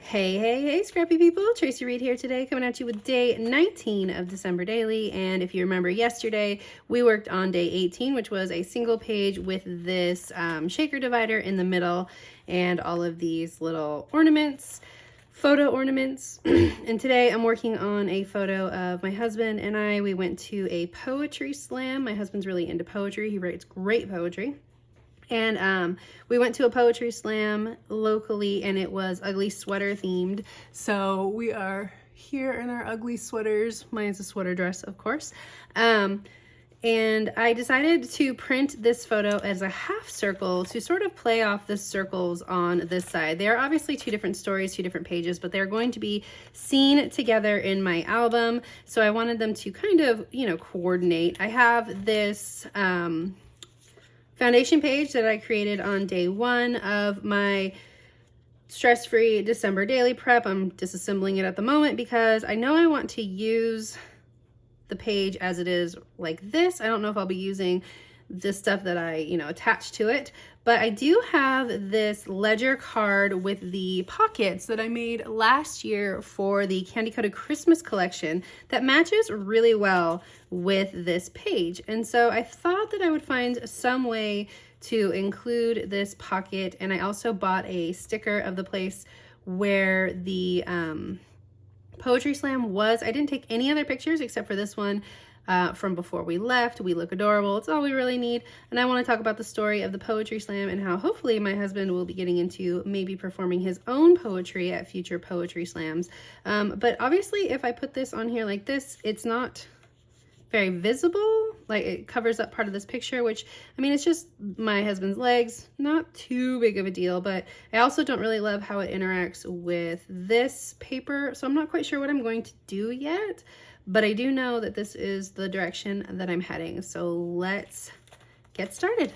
Hey, scrappy people. Tracy Reed here today, coming at you with day 19 of December Daily. And if you remember yesterday, we worked on day 18, which was a single page with this shaker divider in the middle and all of these little ornaments, photo ornaments. And today I'm working on a photo of my husband and I. We went to a poetry slam. My husband's really into poetry. He writes great poetry. And we went to a poetry slam locally and it was ugly sweater themed. So we are here in our ugly sweaters. Mine's a sweater dress, of course. And I decided to print this photo as a half circle to sort of play off the circles on this side. They are obviously two different stories, two different pages, but they're going to be seen together in my album. So I wanted them to kind of, coordinate. I have this foundation page that I created on day 1 of my stress-free December daily prep. I'm disassembling it at the moment because I know I want to use the page as it is like this. I don't know if I'll be using this stuff that I, attach to it, but I do have this ledger card with the pockets that I made last year for the Candy Coated Christmas collection that matches really well with this page. And so I thought that I would find some way to include this pocket. And I also bought a sticker of the place where the poetry slam was. I didn't take any other pictures except for this one from before we left. We look adorable. It's all we really need. And I want to talk about the story of the poetry slam and how hopefully my husband will be getting into maybe performing his own poetry at future poetry slams. But obviously if I put this on here like this, it's not very visible. Like, it covers up part of this picture, which, I mean, it's just my husband's legs, not too big of a deal, but I also don't really love how it interacts with this paper. So I'm not quite sure what I'm going to do yet, but I do know that this is the direction that I'm heading. So let's get started.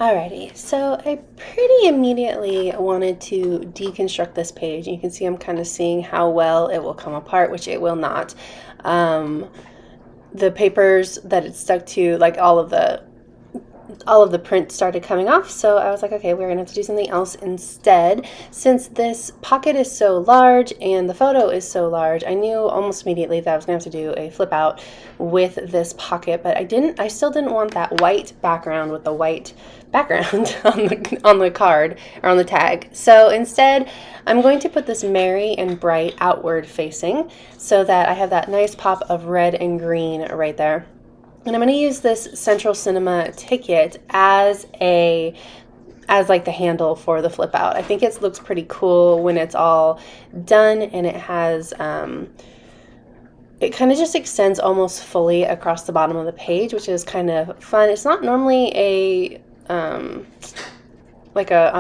Alrighty, so I pretty immediately wanted to deconstruct this page. You can see I'm kind of seeing how well it will come apart, which it will not. The papers that it stuck to, like all of the print started coming off, so I was like, okay, we're gonna have to do something else instead. Since this pocket is so large and the photo is so large, I knew almost immediately that I was gonna have to do a flip out with this pocket, but I still didn't want that white background with the white background on the card or on the tag. So instead, I'm going to put this merry and bright outward facing so that I have that nice pop of red and green right there. And I'm going to use this Central Cinema ticket as like the handle for the flip out. I think it looks pretty cool when it's all done, and it has it kind of just extends almost fully across the bottom of the page, which is kind of fun. It's not normally a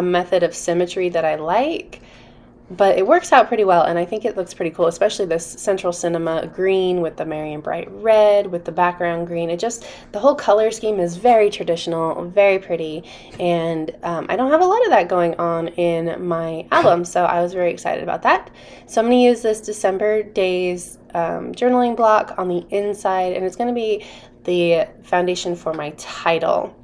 method of symmetry that I like, but it works out pretty well, and I think it looks pretty cool, especially this Central Cinema green with the merry and bright red with the background green. The whole color scheme is very traditional, very pretty, and I don't have a lot of that going on in my album, so I was very excited about that. So I'm going to use this December Days journaling block on the inside, and it's going to be the foundation for my title.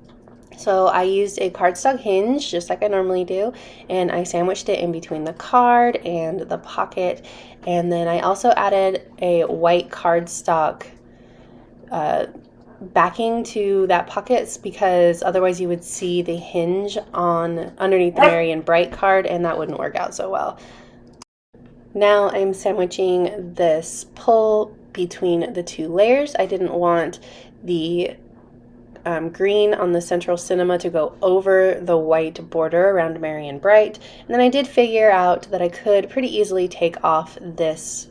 So I used a cardstock hinge, just like I normally do, and I sandwiched it in between the card and the pocket. And then I also added a white cardstock backing to that pocket, because otherwise you would see the hinge underneath the Merry and Bright card, and that wouldn't work out so well. Now I'm sandwiching this pull between the two layers. I didn't want the green on the Central Cinema to go over the white border around Merry and Bright. And then I did figure out that I could pretty easily take off this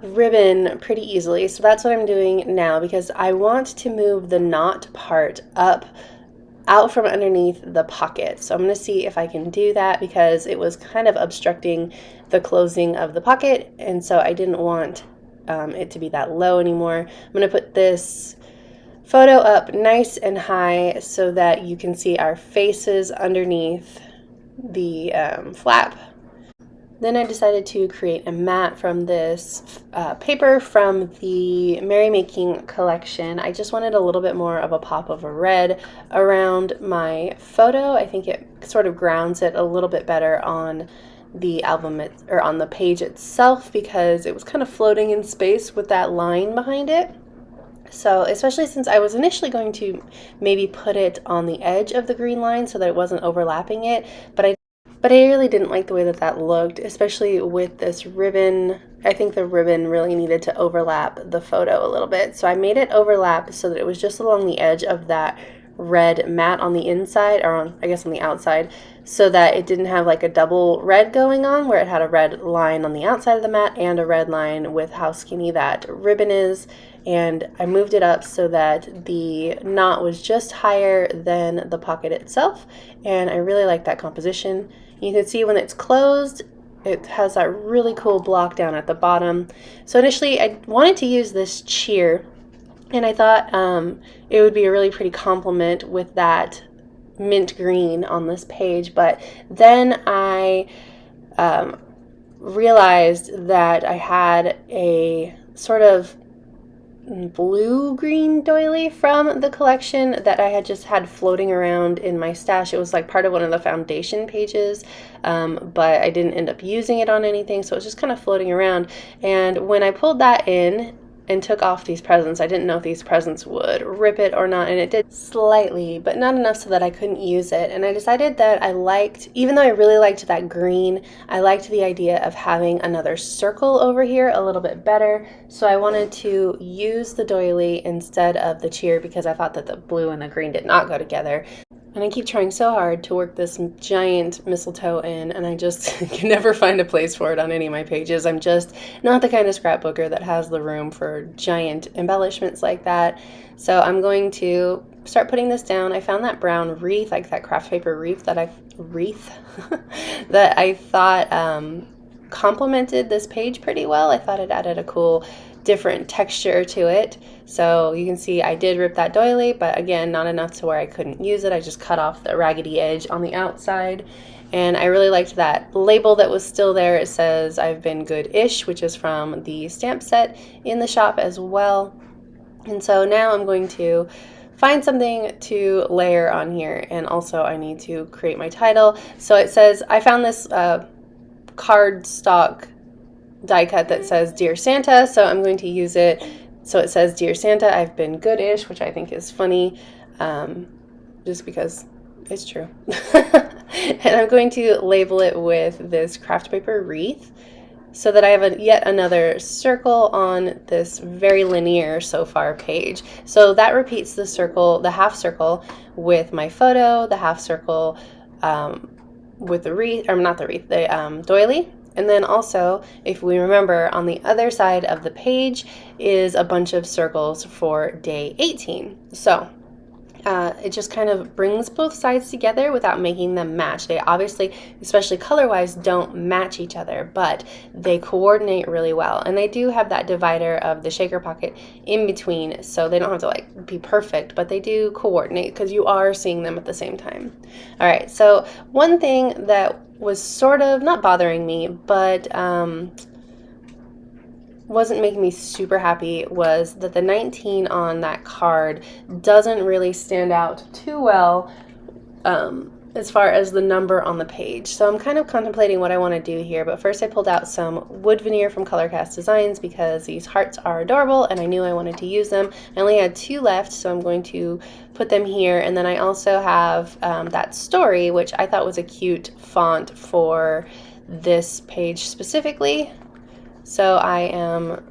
ribbon pretty easily. So that's what I'm doing now, because I want to move the knot part out from underneath the pocket. So I'm going to see if I can do that, because it was kind of obstructing the closing of the pocket, and so I didn't want it to be that low anymore. I'm going to put this photo up nice and high so that you can see our faces underneath the flap. Then I decided to create a mat from this paper from the Merrymaking collection. I just wanted a little bit more of a pop of a red around my photo. I think it sort of grounds it a little bit better on the album or on the page itself, because it was kind of floating in space with that line behind it. So especially since I was initially going to maybe put it on the edge of the green line so that it wasn't overlapping it, but I really didn't like the way that that looked, especially with this ribbon. I think the ribbon really needed to overlap the photo a little bit. So I made it overlap so that it was just along the edge of that red mat on the inside, or on, I guess on the outside, so that it didn't have like a double red going on where it had a red line on the outside of the mat and a red line with how skinny that ribbon is. And I moved it up so that the knot was just higher than the pocket itself, and I really like that composition. You can see when it's closed, it has that really cool block down at the bottom. So initially I wanted to use this cheer, and I thought it would be a really pretty complement with that mint green on this page, but then I realized that I had a sort of blue-green doily from the collection that I had just had floating around in my stash. It was like part of one of the foundation pages, but I didn't end up using it on anything, so it was just kind of floating around. And when I pulled that in and took off these presents, I didn't know if these presents would rip it or not, and it did slightly, but not enough so that I couldn't use it. And I decided that I liked, even though I really liked that green, I liked the idea of having another circle over here a little bit better. So I wanted to use the doily instead of the cheer because I thought that the blue and the green did not go together. And I keep trying so hard to work this giant mistletoe in, and I just can never find a place for it on any of my pages. I'm just not the kind of scrapbooker that has the room for giant embellishments like that. So I'm going to start putting this down. I found that brown wreath, like that craft paper wreath that I thought complemented this page pretty well. I thought it added a cool different texture to it. So you can see I did rip that doily, but again, not enough to where I couldn't use it. I just cut off the raggedy edge on the outside. And I really liked that label that was still there. It says I've been good-ish, which is from the stamp set in the shop as well. And so now I'm going to find something to layer on here, and also I need to create my title. So it says, I found this cardstock die cut that says Dear Santa, so I'm going to use it. So it says Dear Santa, I've been good-ish, which I think is funny, just because it's true. And I'm going to label it with this craft paper wreath so that I have yet another circle on this very linear so far page. So that repeats the circle, the half circle with my photo, the half circle with the wreath, or not the wreath, the doily. And then also, if we remember, on the other side of the page is a bunch of circles for day 18. So it just kind of brings both sides together without making them match. They obviously, especially color-wise, don't match each other, but they coordinate really well. And they do have that divider of the shaker pocket in between, so they don't have to like be perfect, but they do coordinate because you are seeing them at the same time. All right, so one thing that was sort of not bothering me, but wasn't making me super happy was that the 19 on that card doesn't really stand out too well as far as the number on the page. So I'm kind of contemplating what I want to do here, but first I pulled out some wood veneer from Colorcast Designs because these hearts are adorable and I knew I wanted to use them. I only had 2 left, so I'm going to put them here. And then I also have that story, which I thought was a cute font for this page specifically. So I am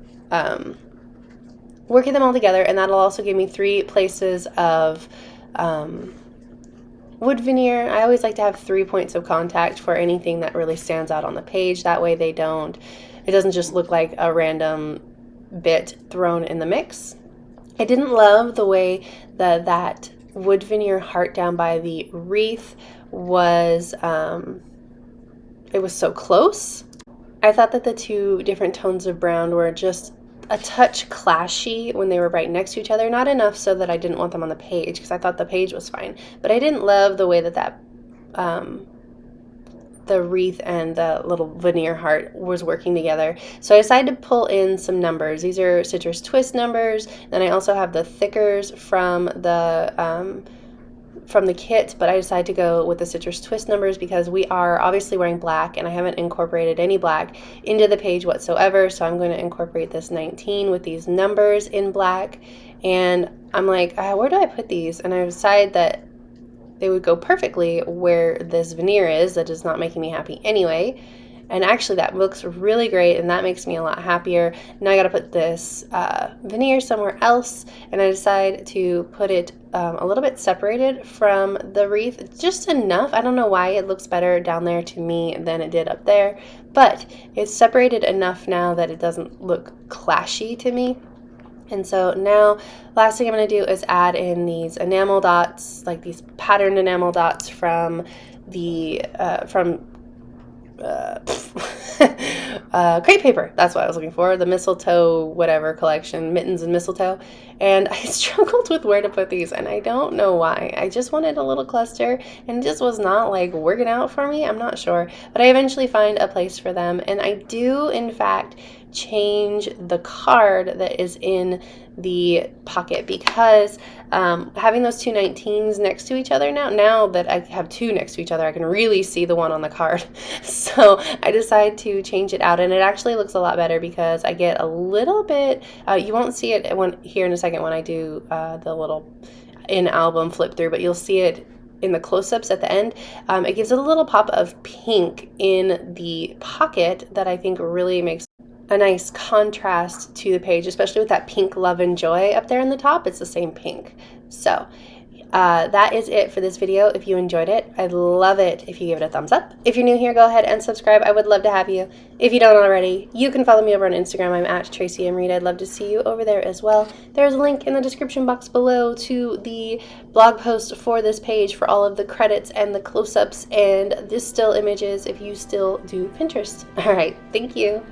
working them all together, and that'll also give me 3 places of wood veneer. I always like to have 3 points of contact for anything that really stands out on the page. That way it doesn't just look like a random bit thrown in the mix. I didn't love the way that wood veneer heart down by the wreath was, it was so close. I thought that the 2 different tones of brown were just a touch clashy when they were right next to each other. Not enough so that I didn't want them on the page because I thought the page was fine. But I didn't love the way that the wreath and the little veneer heart was working together. So I decided to pull in some numbers. These are Citrus Twist numbers. Then I also have the thickers from the from the kit, but I decided to go with the citrus twist numbers because we are obviously wearing black and I haven't incorporated any black into the page whatsoever. So I'm going to incorporate this 19 with these numbers in black. And I'm like, where do I put these? And I decided that they would go perfectly where this veneer is that is not making me happy anyway. And actually that looks really great and that makes me a lot happier. Now I got to put this veneer somewhere else, and I decided to put it a little bit separated from the wreath, just enough. I don't know why it looks better down there to me than it did up there, but it's separated enough now that it doesn't look clashy to me. And so now, last thing I'm going to do is add in these enamel dots, like these patterned enamel dots from the crepe paper. That's what I was looking for. The mistletoe whatever collection, mittens and mistletoe. And I struggled with where to put these, and I don't know why. I just wanted a little cluster, and it just was not like working out for me. I'm not sure, but I eventually find a place for them. And I do, in fact, change the card that is in the pocket because having those two 19s next to each other now that I have two next to each other, I can really see the one on the card. So I decided to change it out, and it actually looks a lot better because I get a little bit, you won't see it here in a second when I do the little in-album flip through, but you'll see it in the close-ups at the end. It gives it a little pop of pink in the pocket that I think really makes a nice contrast to the page, especially with that pink love and joy up there in the top. It's the same pink. So that is it for this video. If you enjoyed it, I'd love it if you give it a thumbs up. If you're new here, go ahead and subscribe. I would love to have you. If you don't already, you can follow me over on Instagram. I'm at Tracy M. Reed. I'd love to see you over there as well. There's a link in the description box below to the blog post for this page for all of the credits and the close-ups and the still images if you still do Pinterest. All right, thank you.